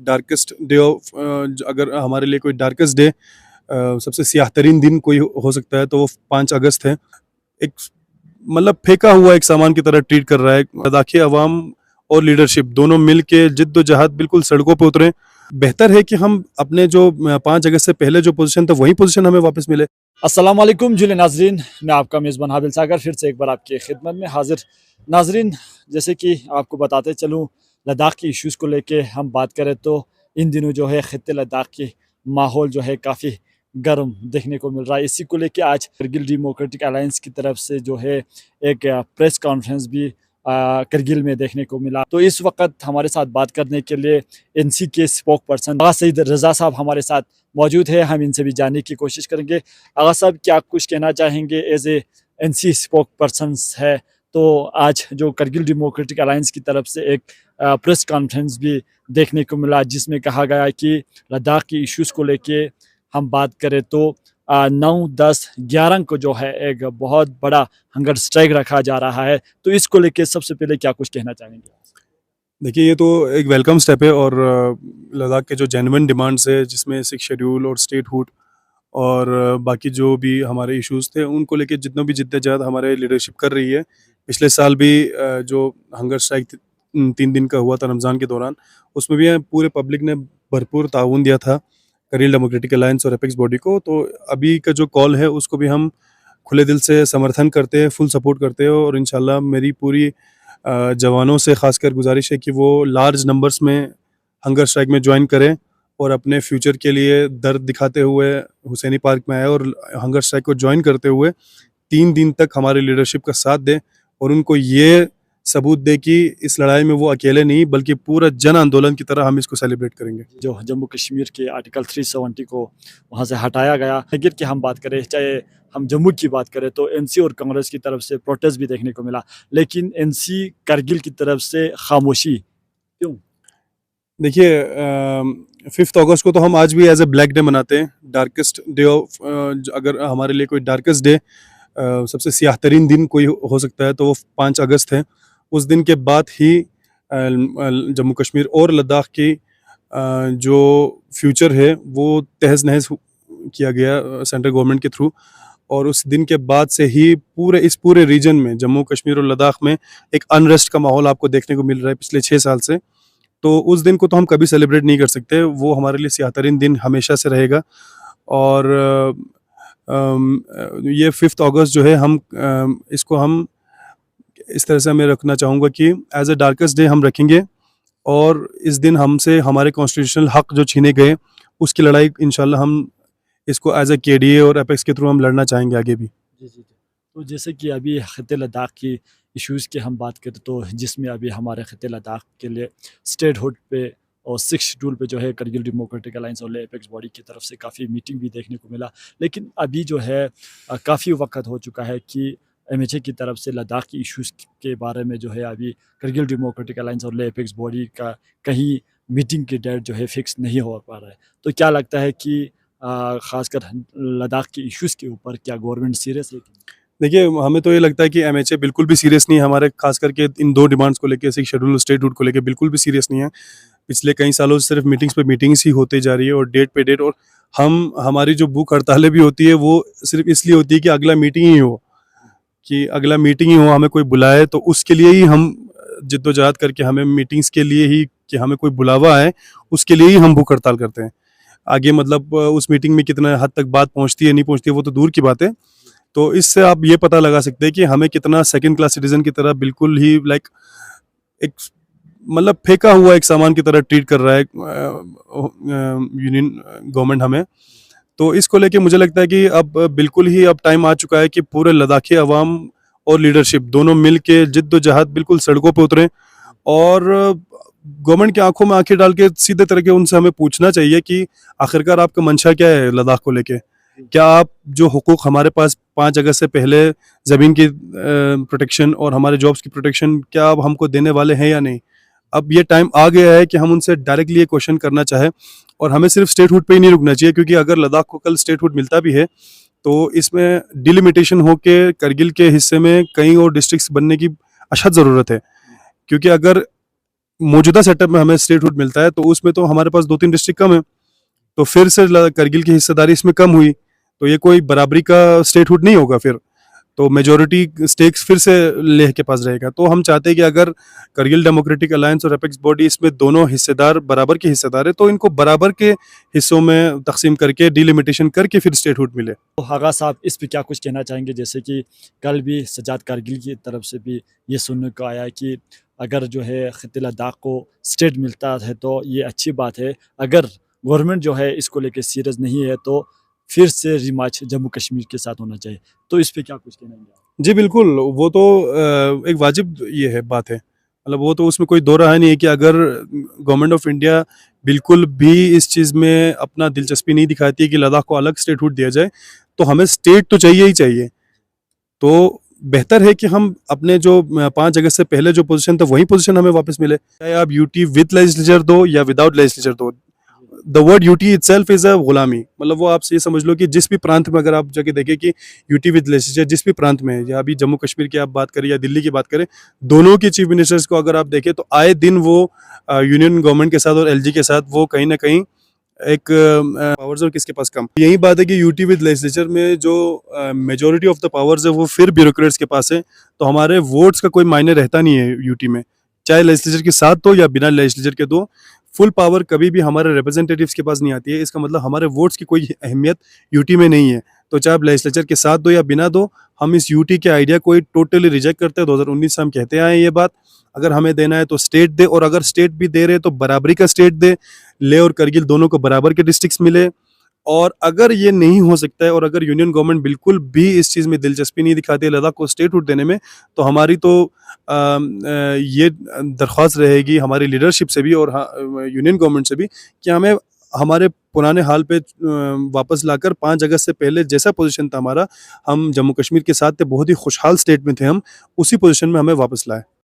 Darkest day of अगर हमारे लिए कोई डार्केस्ट डे सबसे स्याह तरीन दिन कोई हो सकता है तो वो 5 अगस्त है। एक मतलब फेंका हुआ एक सामान की तरह ट्रीट कर रहा है। लद्दाखी अवाम और लीडरशिप दोनों मिल के जिद्दोजहद बिल्कुल सड़कों पे उतरे। बेहतर है कि हम अपने जो 5 अगस्त से पहले जो पोजीशन था वही पोजीशन हमें वापस मिले। अस्सलाम वालेकुम जुले नाजरीन, मैं आपका मेज़बान हाबिल सागर फिर से एक बार आपकी खिदमत में हाजिर। नाजरीन, जैसे कि आपको बताते चलूँ, लद्दाख के इश्यूज़ को लेके हम बात करें तो इन दिनों जो है ख़ित्ते लद्दाख की माहौल जो है काफ़ी गर्म देखने को मिल रहा है। इसी को लेके आज करगिल डेमोक्रेटिक अलायंस की तरफ से जो है एक प्रेस कॉन्फ्रेंस भी करगिल में देखने को मिला। तो इस वक्त हमारे साथ बात करने के लिए एनसी के स्पोक पर्सन आगा सईद रज़ा साहब हमारे साथ मौजूद है। हम इनसे भी जानने की कोशिश करेंगे। आगा साहब, क्या कुछ कहना चाहेंगे as a NC spokesperson है? तो आज जो करगिल डेमोक्रेटिक अलायंस की तरफ से एक प्रेस कॉन्फ्रेंस भी देखने को मिला जिसमें कहा गया कि लद्दाख की इश्यूज़ को लेके हम बात करें तो 9, 10, 11 को जो है एक बहुत बड़ा हंगर स्ट्राइक रखा जा रहा है। तो इसको लेके सबसे पहले क्या कुछ कहना चाहेंगे? देखिए, ये तो एक वेलकम स्टेप है और लद्दाख के जो जेन्युइन डिमांड्स है जिसमें 6 शेड्यूल और स्टेटहुड और बाकी जो भी हमारे इश्यूज़ थे उनको लेके जितना भी जिद्दोजहद हमारे लीडरशिप कर रही है। पिछले साल भी जो हंगर स्ट्राइक 3 दिन का हुआ था रमज़ान के दौरान, उसमें भी पूरे पब्लिक ने भरपूर ताउन दिया था करगिल डेमोक्रेटिक अलायंस और एपेक्स बॉडी को। तो अभी का जो कॉल है उसको भी हम खुले दिल से समर्थन करते हैं, फुल सपोर्ट करते हैं और इंशाल्लाह मेरी पूरी जवानों से ख़ासकर गुजारिश है कि वो लार्ज नंबर्स में हंगर स्ट्राइक में ज्वाइन करें और अपने फ्यूचर के लिए दर्द दिखाते हुए हुसैनी पार्क में आए और हंगर स्ट्राइक को ज्वाइन करते हुए 3 दिन तक हमारी लीडरशिप का साथ दें और उनको ये सबूत दे कि इस लड़ाई में वो अकेले नहीं बल्कि पूरा जन आंदोलन की तरह हम इसको सेलिब्रेट करेंगे। जो जम्मू कश्मीर के आर्टिकल 370 को वहाँ से हटाया गया। अगर की हम बात करें, चाहे हम जम्मू की बात करें तो एनसी और कांग्रेस की तरफ से प्रोटेस्ट भी देखने को मिला, लेकिन एनसी करगिल की तरफ से खामोशी क्यों? देखिए, 5 अगस्त को तो हम आज भी एज ए ब्लैक डे मनाते हैं। डार्केस्ट डे ऑफ अगर हमारे लिए कोई डार्केस्ट डे सबसे स्याह तरीन दिन कोई हो सकता है तो वो 5 अगस्त है। उस दिन के बाद ही जम्मू कश्मीर और लद्दाख की जो फ्यूचर है वो तहस नहस किया गया सेंट्रल गवर्नमेंट के थ्रू और उस दिन के बाद से ही इस पूरे रीजन में जम्मू कश्मीर और लद्दाख में एक अनरेस्ट का माहौल आपको देखने को मिल रहा है पिछले 6 साल से। तो उस दिन को तो हम कभी सेलिब्रेट नहीं कर सकते, वो हमारे लिए स्याह तरीन दिन हमेशा से रहेगा। और ये 5 अगस्त जो है इसको हम इस तरह से मैं रखना चाहूँगा कि एज ए डार्केस्ट डे हम रखेंगे और इस दिन हमसे हमारे कॉन्स्टिट्यूशनल हक जो छीने गए उसकी लड़ाई इंशाल्लाह हम इसको एज ए केडीए और एपेक्स के थ्रू हम लड़ना चाहेंगे आगे भी। जी। तो जैसे कि अभी ख़ित्ते लद्दाख की इश्यूज़ की हम बात करें तो जिसमें अभी हमारे ख़ित्ते लद्दाख के लिए स्टेटहुड पे और 6 शेड्यूल पे जो है करगिल डेमोक्रेटिक अलायंस और एपेक्स बॉडी की तरफ से काफ़ी मीटिंग भी देखने को मिला। लेकिन अभी जो है काफ़ी वक्त हो चुका है कि एमएचए की तरफ से लद्दाख की इश्यूज़ के बारे में जो है अभी करगिल डेमोक्रेटिक अलायंस और एपेक्स बॉडी का कहीं मीटिंग की डेट जो है फिक्स नहीं हो पा रहा है। तो क्या लगता है कि ख़ासकर लद्दाख की इश्यूज़ के ऊपर क्या गवर्नमेंट सीरियस है? देखिए, हमें तो ये लगता है कि एमएचए बिल्कुल भी सीरियस नहीं है हमारे खास करके इन 2 डिमांड्स को लेके, 6 शेड्यूल और स्टेटहुड को लेके बिल्कुल भी सीरियस नहीं है। पिछले कई सालों से सिर्फ मीटिंग्स पे मीटिंग्स ही होती जा रही है और डेट पे डेट और हमारी जो भूख हड़तालें भी होती है वो सिर्फ इसलिए होती है कि अगला मीटिंग ही हो, हमें कोई बुलाए तो उसके लिए ही हम जिद्दोजहद करके हमें मीटिंग्स के लिए ही कि हमें कोई बुलावा आए उसके लिए ही हम भूख हड़ताल करते हैं। आगे मतलब उस मीटिंग में कितना हद तक बात पहुँचती है नहीं पहुँचती है वो तो दूर की बात है। तो इससे आप ये पता लगा सकते हैं कि हमें कितना सेकंड क्लास सिटीजन की तरह बिल्कुल ही लाइक एक मतलब फेंका हुआ एक सामान की तरह ट्रीट कर रहा है यूनियन गवर्नमेंट हमें। तो इसको लेके मुझे लगता है कि अब बिल्कुल ही अब टाइम आ चुका है कि पूरे लद्दाखी अवाम और लीडरशिप दोनों मिल के जिद्दोजहद बिल्कुल सड़कों पे उतरें और गवर्नमेंट की आंखों में आंखें डाल के सीधे तरह के उनसे हमें पूछना चाहिए कि आखिरकार आपका मंशा क्या है लद्दाख को लेके। क्या आप जो हुकूक हमारे पास 5 अगस्त से पहले ज़मीन की प्रोटेक्शन और हमारे जॉब्स की प्रोटेक्शन क्या आप हमको देने वाले हैं या नहीं? अब ये टाइम आ गया है कि हम उनसे डायरेक्टली ये क्वेश्चन करना चाहें और हमें सिर्फ स्टेटहुड पे ही नहीं रुकना चाहिए, क्योंकि अगर लद्दाख को कल स्टेटहुड मिलता भी है तो इसमें डिलिमिटेशन हो के करगिल के हिस्से में कई और डिस्ट्रिक्ट्स बनने की अशद ज़रूरत है। क्योंकि अगर मौजूदा सेटअप में हमें स्टेटहुड मिलता है, तो उसमें तो हमारे पास 2-3 डिस्ट्रिक्ट कम है, तो फिर से करगिल की हिस्सेदारी इसमें कम हुई, तो ये कोई बराबरी का स्टेटहुड नहीं होगा फिर, तो मेजोरिटी स्टेक्स फिर से लेह के पास रहेगा। तो हम चाहते हैं कि अगर करगिल डेमोक्रेटिक अलायंस और एपेक्स बॉडी इसमें दोनों हिस्सेदार बराबर के हिस्सेदार है, तो इनको बराबर के हिस्सों में तकसीम करके डिलिमिटेशन करके फिर स्टेटहुड मिले। तो आगा साहब इस पे क्या कुछ कहना चाहेंगे? जैसे कि कल भी सजाद कारगिल की तरफ से भी ये सुनने को आया कि अगर जो है खिते लद्दाख को स्टेट मिलता है तो ये अच्छी बात है, अगर गवर्नमेंट जो है इसको लेके सीरियस नहीं है तो फिर से रिमैच जम्मू कश्मीर के साथ होना चाहिए। तो इस पे क्या कुछ कहना है आप? जी बिल्कुल, वो तो एक वाजिब ये है बात है, मतलब वो तो उसमें कोई दो राय नहीं है कि अगर गवर्नमेंट ऑफ इंडिया बिल्कुल भी इस चीज़ में अपना दिलचस्पी नहीं दिखाती है कि लद्दाख को अलग स्टेटहुड दिया जाए, तो हमें स्टेट तो चाहिए ही चाहिए। तो बेहतर है कि हम अपने जो 5 अगस्त से पहले जो पोजीशन था वही पोजीशन हमें वापस मिले, चाहे आप यूटी विद लेजिस्लेचर दो या विदाउट लेजिस्लेचर दो। The word UT itself is a गुलामी, मतलब वो आप ये समझ लो कि जिस भी प्रांत में अगर आप जाके देखें कि यूटी विद लेजिस्लेचर जिस भी प्रांत में है, या अभी जम्मू कश्मीर की आप बात करें या दिल्ली की बात करें, दोनों की चीफ मिनिस्टर्स को अगर आप देखें तो आए दिन वो यूनियन गवर्नमेंट के साथ और एलजी के साथ वो कहीं ना कहीं एक पावर्स और किसके पास कम। यही बात है कि यूटी विद लेजिस्लेचर में जो मेजोरिटी ऑफ द पावर्स है वो फिर ब्यूरोक्रेट्स के पास है, तो हमारे वोट्स का कोई मायने रहता नहीं है यूटी में, चाहे लेजिस्लेचर के साथ दो या बिना लेजिस्लेचर के दो, फुल पावर कभी भी हमारे रिप्रेजेंटेटिव्स के पास नहीं आती है। इसका मतलब हमारे वोट्स की कोई अहमियत यूटी में नहीं है, तो चाहे आप लेजिस्लेचर के साथ दो या बिना दो, हम इस यूटी के आइडिया को टोटली रिजेक्ट करते हैं। 2019 से हम कहते आए हैं ये बात, अगर हमें देना है तो स्टेट दे, और अगर स्टेट भी दे रहे तो बराबरी का स्टेट दे, लेह और करगिल दोनों को बराबर के डिस्ट्रिक्ट्स मिले। और अगर ये नहीं हो सकता है और अगर यूनियन गवर्नमेंट बिल्कुल भी इस चीज़ में दिलचस्पी नहीं दिखाती है लद्दाख को स्टेटहुड देने में, तो हमारी तो ये दरख्वास्त रहेगी हमारी लीडरशिप से भी और यूनियन गवर्नमेंट से भी कि हमें हमारे पुराने हाल पे वापस लाकर 5 अगस्त से पहले जैसा पोजीशन था हमारा, हम जम्मू कश्मीर के साथ थे, बहुत ही खुशहाल स्टेट में थे हम, उसी पोजीशन में हमें वापस लाए।